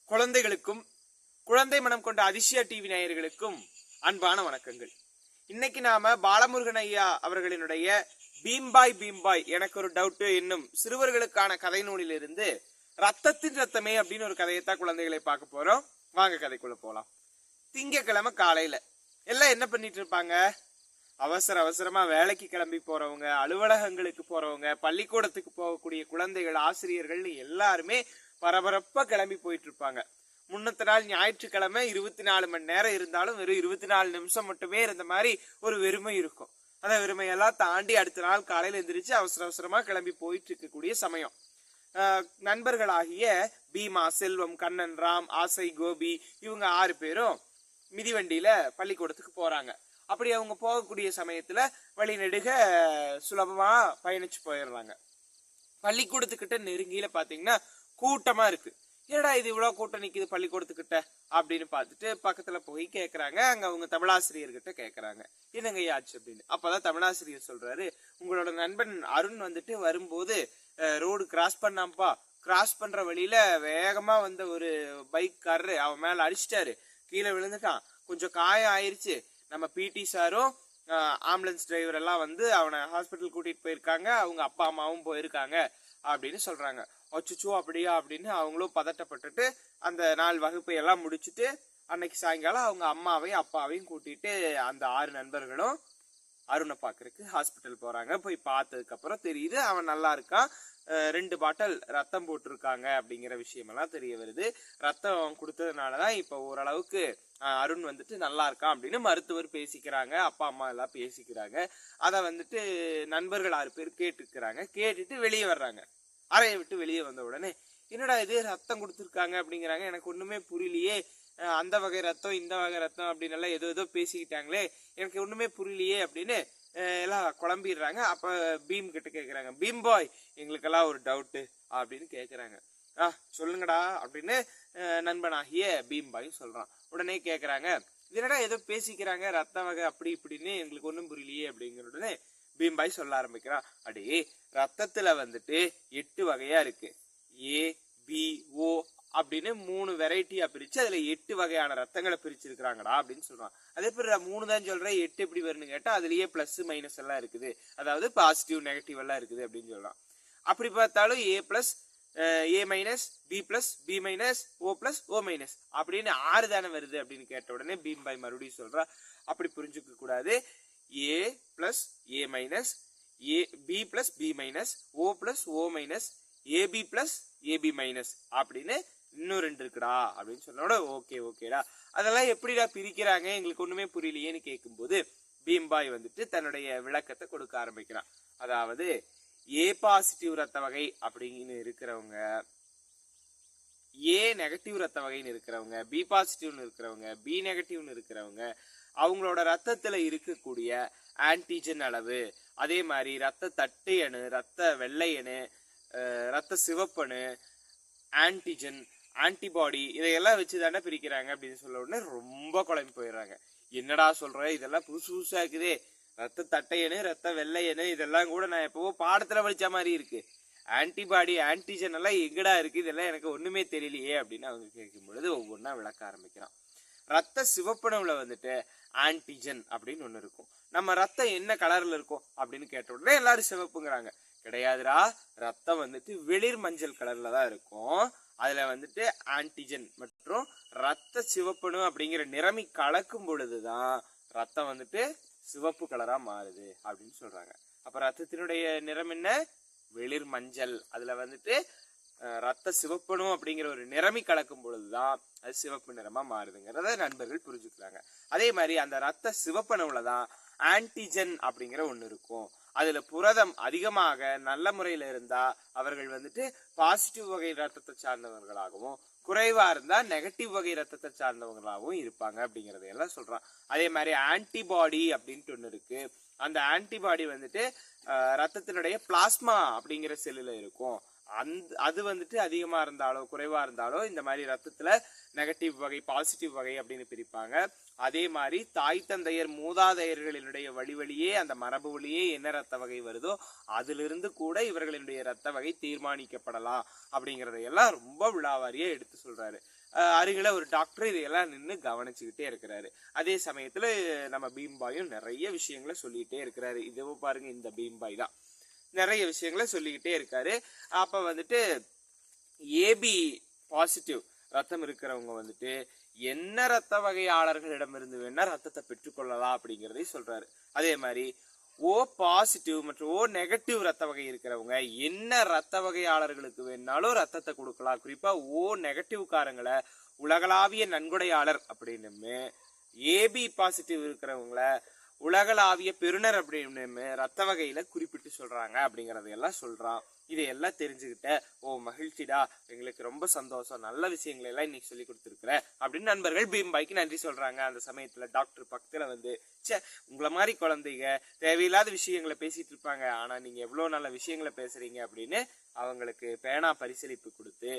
குழந்தைகளுக்கும் குழந்தை மனம் கொண்ட அதிசயா டிவி நேயர்களுக்கும் அன்பான வணக்கங்கள். இன்னைக்கு நாம பாலமுருகன் ஐயா அவர்களினுடைய பீம்பாய் எனக்கு ஒரு டவுட் என்னும் சிறுவர்களுக்கான கதை நூலிலிருந்து ரத்தத்தின் ரத்தமே அப்படின்னு ஒரு கதையத்தான் குழந்தைகளை பார்க்க போறோம். வாங்க கதைக்குள்ள போலாம். திங்கக்கிழமை காலையில எல்லாம் என்ன பண்ணிட்டு இருப்பாங்க? அவசரமா வேலைக்கு கிளம்பி போறவங்க, அலுவலகங்களுக்கு போறவங்க, பள்ளிக்கூடத்துக்கு போகக்கூடிய குழந்தைகள், ஆசிரியர்கள் எல்லாருமே பரபரப்பா கிளம்பி போயிட்டு இருப்பாங்க. முன்னத்த நாள் ஞாயிற்றுக்கிழமை 24 மணி நேரம் இருந்தாலும் வெறும் 24 நிமிஷம் மட்டுமே இருந்த மாதிரி ஒரு வெறுமை இருக்கும். அந்த வெறுமையெல்லாம் தாண்டி அடுத்த நாள் காலையில எந்திரிச்சு அவசரமா கிளம்பி போயிட்டு இருக்கக்கூடிய சமயம். நண்பர்களாகிய பீமா, செல்வம், கண்ணன், ராம், ஆசை, கோபி இவங்க 6 பேரும் மிதிவண்டியில பள்ளிக்கூடத்துக்கு போறாங்க. அப்படி அவங்க போகக்கூடிய சமயத்துல வழி நெடுக சுலபமா பயணிச்சு போயிடுறாங்க. பள்ளிக்கூடத்துக்கிட்ட நெருங்கியில பாத்தீங்கன்னா கூட்டமா இருக்கு. ஏடா இது இவ்வளவு கூட்டம் நிக்குது பள்ளிக்கூடத்துக்கிட்ட அப்படின்னு பார்த்துட்டு பக்கத்துல போய் கேக்குறாங்க. அங்க அவங்க தமிழாசிரியர்கிட்ட கேக்குறாங்க, என்னங்க ஆச்சு அப்படின்னு. அப்பதான் தமிழாசிரியர் சொல்றாரு, உங்களோட நண்பன் அருண் வந்துட்டு வரும்போது ரோடு கிராஸ் பண்ணாம்பா, கிராஸ் பண்ற வழியில வேகமா வந்த ஒரு பைக்காரரு அவன் மேல அடிச்சிட்டாரு, கீழே விழுந்துட்டான், கொஞ்சம் காயம் ஆயிருச்சு. நம்ம பிடி சாரும் ஆம்புலன்ஸ் டிரைவர் எல்லாம் வந்து அவனை ஹாஸ்பிட்டல் கூட்டிட்டு போயிருக்காங்க, அவங்க அப்பா அம்மாவும் போயிருக்காங்க அப்படின்னு சொல்றாங்க. அச்சுச்சோ அப்படியா அப்படின்னு அவங்களும் பதட்டப்பட்டுட்டு அந்த நாள் வகுப்பை எல்லாம் முடிச்சுட்டு அன்னைக்கு சாயங்காலம் அவங்க அம்மாவையும் அப்பாவையும் கூட்டிட்டு அந்த 6 நண்பர்களும் அருணை பாக்குறதுக்கு ஹாஸ்பிட்டல் போறாங்க. போய் பார்த்ததுக்கு அப்புறம் தெரியுது அவன் நல்லா இருக்கான். 2 பாட்டில் ரத்தம் போட்டிருக்காங்க அப்படிங்கிற விஷயமெல்லாம் தெரிய வருது. ரத்தம் கொடுத்ததுனாலதான் இப்ப ஓரளவுக்கு அருண் வந்துட்டு நல்லா இருக்கான் அப்படின்னு மருத்துவர் பேசிக்கிறாங்க, அப்பா அம்மா எல்லாம் பேசிக்கிறாங்க. அதை வந்துட்டு நண்பர்கள் 6 பேர் கேட்டுக்கிறாங்க. கேட்டுட்டு வெளியே வர்றாங்க. அறையை விட்டு வெளியே வந்த உடனே என்னடா இது ரத்தம் கொடுத்துருக்காங்க அப்படிங்கிறாங்க. எனக்கு ஒண்ணுமே புரியலையே, அந்த வகை ரத்தம் இந்த வகை ரத்தம் அப்படின்னு எல்லாம் ஏதோ பேசிக்கிட்டாங்களே, எனக்கு ஒண்ணுமே புரியலையே அப்படின்னு எல்லாம் குழம்பிடுறாங்க. அப்ப பீம் கிட்ட கேக்குறாங்க, பீம் பாய் எங்களுக்கெல்லாம் ஒரு டவுட்டு அப்படின்னு கேக்குறாங்க. சொல்லுங்கடா அப்படின்னு நண்பனாகிய பீம் பாய் சொல்றான். உடனே கேக்குறாங்க, என்னடா ஏதோ பேசிக்கிறாங்க ரத்த வகை அப்படி இப்படின்னு, எங்களுக்கு ஒண்ணும் புரியலையே அப்படிங்கிற உடனே பீம்பாய் சொல்ல ஆரம்பிக்கிறான், அடே ரத்தத்துல வந்துட்டு 8 வகையா இருக்கு. ஏ பி ஓ அப்படின்னு 3 வெரைட்டியா பிரிச்சு அதுல 8 வகையான ரத்தங்களை பிரிச்சிருக்கிறாங்கடா அப்படின்னு சொல்றான். அதே பேர் 3 தான் சொல்றேன், 8 எப்படி வரும்னு கேட்டா அதுலயே பிளஸ் மைனஸ் எல்லாம் இருக்குது, அதாவது பாசிட்டிவ் நெகட்டிவ் எல்லாம் இருக்குது அப்படின்னு சொல்றான். அப்படி பார்த்தாலும் A plus A minus B plus B minus O plus O minus அப்படின்னு 6 தானே வருது அப்படின்னு கேட்ட உடனே பீம்பாய் மறுபடியும் சொல்றா, அப்படி புரிஞ்சுக்க கூடாது. A plus A minus A B plus B minus O plus O minus AB plus AB minus அப்படின்னு இன்னும் 2 இருக்குடா அப்படின்னு சொன்னோட ஓகேடா அதெல்லாம் எப்படிடா பிரிக்கிறாங்க எங்களுக்கு ஒண்ணுமே புரியலையேன்னு கேட்கும்போது பீம்பாய் வந்துட்டு தன்னுடைய விளக்கத்தை கொடுக்க ஆரம்பிக்கிறான். அதாவது ஏ பாசிட்டிவ் ரத்த வகை அப்படின்னு இருக்கிறவங்க, ஏ நெகட்டிவ் ரத்த வகைன்னு இருக்கிறவங்க, பி பாசிட்டிவ்னு இருக்கிறவங்க, பி நெகட்டிவ்னு இருக்கிறவங்க, அவங்களோட ரத்தத்துல இருக்கக்கூடிய ஆன்டிஜன் அளவு, அதே மாதிரி ரத்த தட்டை அணு, ரத்த வெள்ளை அணு, ரத்த சிவப்பணு, ஆன்டிஜன், ஆன்டிபாடி இதையெல்லாம் வச்சுதானே பிரிக்கிறாங்க அப்படின்னு சொல்ல உடனே ரொம்ப குழம்பி போயிடுறாங்க. என்னடா சொல்ற, இதெல்லாம் புதுசா இருக்குதே, ரத்த தட்டையணு, ரத்த வெள்ளையணு இதெல்லாம் கூட நான் எப்பவோ பாடத்துல படிச்ச மாதிரி இருக்கு, ஆன்டிபாடி ஆன்டிஜன் எல்லாம் எங்கடா இருக்கு, இதெல்லாம் எனக்கு ஒண்ணுமே தெரியலையே அப்படின்னு அவங்க கேட்கும் பொழுது ஒவ்வொன்றா விளக்க ஆரம்பிக்கிறான். ரத்த சிவப்பணுல வந்துட்டு ஆன்டிஜன் அப்படின்னு ஒண்ணு இருக்கும். நம்ம ரத்தம் என்ன கலர்ல இருக்கும் அப்படின்னு கேட்ட உடனே எல்லாரும் சிவப்புங்கிறாங்க. கிடையாதுடா, ரத்தம் வந்துட்டு வெளிர் மஞ்சள் கலர்ல தான் இருக்கும். அதுல வந்துட்டு ஆன்டிஜன் மற்றும் ரத்த சிவப்பணு அப்படிங்கிற நிறமி கலக்கும் பொழுதுதான் ரத்தம் வந்துட்டு சிவப்பு கலரா மாறுது அப்படின்னு சொல்றாங்க. அப்ப ரத்தத்தினுடைய நிறம் என்ன? வெளிர் மஞ்சள். அதுல வந்துட்டு ரத்த சிவப்பணு அப்படிங்கிற ஒரு நிறமி கலக்கும் பொழுதுதான் அது சிவப்பு நிறமா மாறுதுங்கிறத நண்பர்கள் புரிஞ்சுக்கிறாங்க. அதே மாதிரி அந்த ரத்த சிவப்பணுலதான் ஆன்டிஜன் அப்படிங்கிற ஒண்ணு இருக்கும். அதுல புரதம் அதிகமாக நல்ல முறையில இருந்தா அவர்கள் வந்துட்டு பாசிட்டிவ் வகை ரத்தத்தை சார்ந்தவர்களாகவும், குறைவா இருந்தா நெகட்டிவ் வகை ரத்தத்தை சார்ந்தவங்களாகவும் இருப்பாங்க அப்படிங்கறதையெல்லாம் சொல்றான். அதே மாதிரி ஆன்டிபாடி அப்படின்ட்டு ஒண்ணு இருக்கு. அந்த ஆன்டிபாடி வந்துட்டு ரத்தத்தினுடைய பிளாஸ்மா அப்படிங்கிற செல்லுல இருக்கும். அது வந்துட்டு அதிகமா இருந்தாலோ குறைவா இருந்தாலோ இந்த மாதிரி ரத்தத்துல நெகட்டிவ் வகை பாசிட்டிவ் வகை அப்படின்னு பிரிப்பாங்க. அதே மாதிரி தாய் தந்தையர் மூதாதையர்களினுடைய வழியே அந்த மரபு வழியே என்ன ரத்த வகை வருதோ அதிலிருந்து கூட இவர்களினுடைய ரத்த வகை தீர்மானிக்கப்படலாம் அப்படிங்கறதையெல்லாம் ரொம்ப விழாவாரியா எடுத்து சொல்றாரு. அருகில ஒரு டாக்டர் இதையெல்லாம் நின்று கவனிச்சுக்கிட்டே இருக்கிறாரு. அதே சமயத்துல நம்ம பீம்பாயும் நிறைய விஷயங்களை சொல்லிக்கிட்டே இருக்கிறாரு. இதோ பாருங்க, இந்த பீம்பாய் தான் நிறைய விஷயங்களை சொல்லிக்கிட்டே இருக்காரு. அப்ப வந்துட்டு ஏபி பாசிட்டிவ் ரத்தம் இருக்கிறவங்க வந்துட்டு என்ன ரத்த வகையாளர்களிடமிருந்து வேணா ரத்தத்தை பெற்றுக்கொள்ளலாம் அப்படிங்கிறதை சொல்றாரு. அதே மாதிரி ஓ பாசிட்டிவ் மற்றும் ஓ நெகட்டிவ் ரத்த வகை இருக்கிறவங்க என்ன ரத்த வகையாளர்களுக்கு வேணாலும் ரத்தத்தை கொடுக்கலாம். குறிப்பா ஓ நெகட்டிவ் காரங்களை உலகளாவிய நன்கொடையாளர் அப்படின்னு, ஏபி பாசிட்டிவ் இருக்கிறவங்கள உலகளாவிய பெறுநர் அப்படின்னு ரத்த வகையில குறிப்பிட்டு சொல்றாங்க அப்படிங்கறதையெல்லாம் சொல்றான். இதையெல்லாம் தெரிஞ்சுக்கிட்ட ஓ மகிழ்ச்சிடா, எங்களுக்கு ரொம்ப சந்தோஷம், நல்ல விஷயங்களை எல்லாம் இன்னைக்கு சொல்லி கொடுத்துருக்குற அப்படின்னு நண்பர்கள் பீம்பாய்க்கு நன்றி சொல்றாங்க. அந்த சமயத்துல டாக்டர் பக்கத்துல வந்து, உங்களை மாதிரி குழந்தைங்க தேவையில்லாத விஷயங்களை பேசிட்டு இருப்பாங்க, ஆனா நீங்க எவ்வளவு நல்ல விஷயங்களை பேசுறீங்க அப்படின்னு அவங்களுக்கு பேனா பரிசளிப்பு கொடுத்து,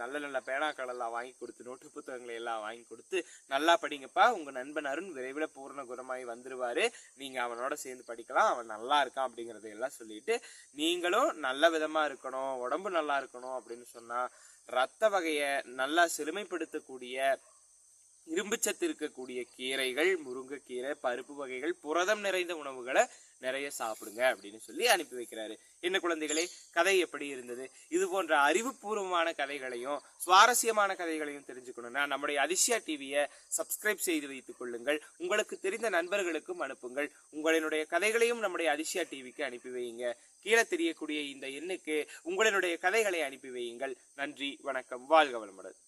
நல்ல நல்ல பேனாக்கள் எல்லாம் வாங்கி கொடுத்து, நோட்டு புத்தகங்களை எல்லாம் வாங்கி கொடுத்து, நல்லா படிங்கப்பா, உங்க நண்பன் அருண் விரைவில் பூர்ண குணமாய் வந்துருவாரு, நீங்க அவனோட சேர்ந்து படிக்கலாம், அவன் நல்லா இருக்கான் அப்படிங்கறதையெல்லாம் சொல்லிட்டு, நீங்களும் நல்ல விதமா இருக்கணும், உடம்பு நல்லா இருக்கணும் அப்படின்னு சொன்னா ரத்த வகைய நல்லா செழுமைப்படுத்தக்கூடிய இரும்புச்சத்து இருக்கக்கூடிய கீரைகள், முருங்கைக்கீரை, பருப்பு வகைகள், புரதம் நிறைந்த உணவுகளை நிறைய சாப்பிடுங்க அப்படின்னு சொல்லி அனுப்பி வைக்கிறாரு. என்ன குழந்தைகளே, கதை எப்படி இருந்தது? இது போன்ற அறிவுபூர்வமான கதைகளையும் சுவாரஸ்யமான கதைகளையும் தெரிஞ்சுக்கணும்னா நம்முடைய அதிசயா டிவியை சப்ஸ்கிரைப் செய்து வைத்துக் கொள்ளுங்கள். உங்களுக்கு தெரிந்த நண்பர்களுக்கும் அனுப்புங்கள். உங்களுடைய கதைகளையும் நம்முடைய அதிசயா டிவிக்கு அனுப்பி வையுங்க. கீழே தெரியக்கூடிய இந்த எண்ணுக்கு உங்களுடைய கதைகளை அனுப்பி வையுங்கள். நன்றி, வணக்கம், வாழ்க வளமுடன்.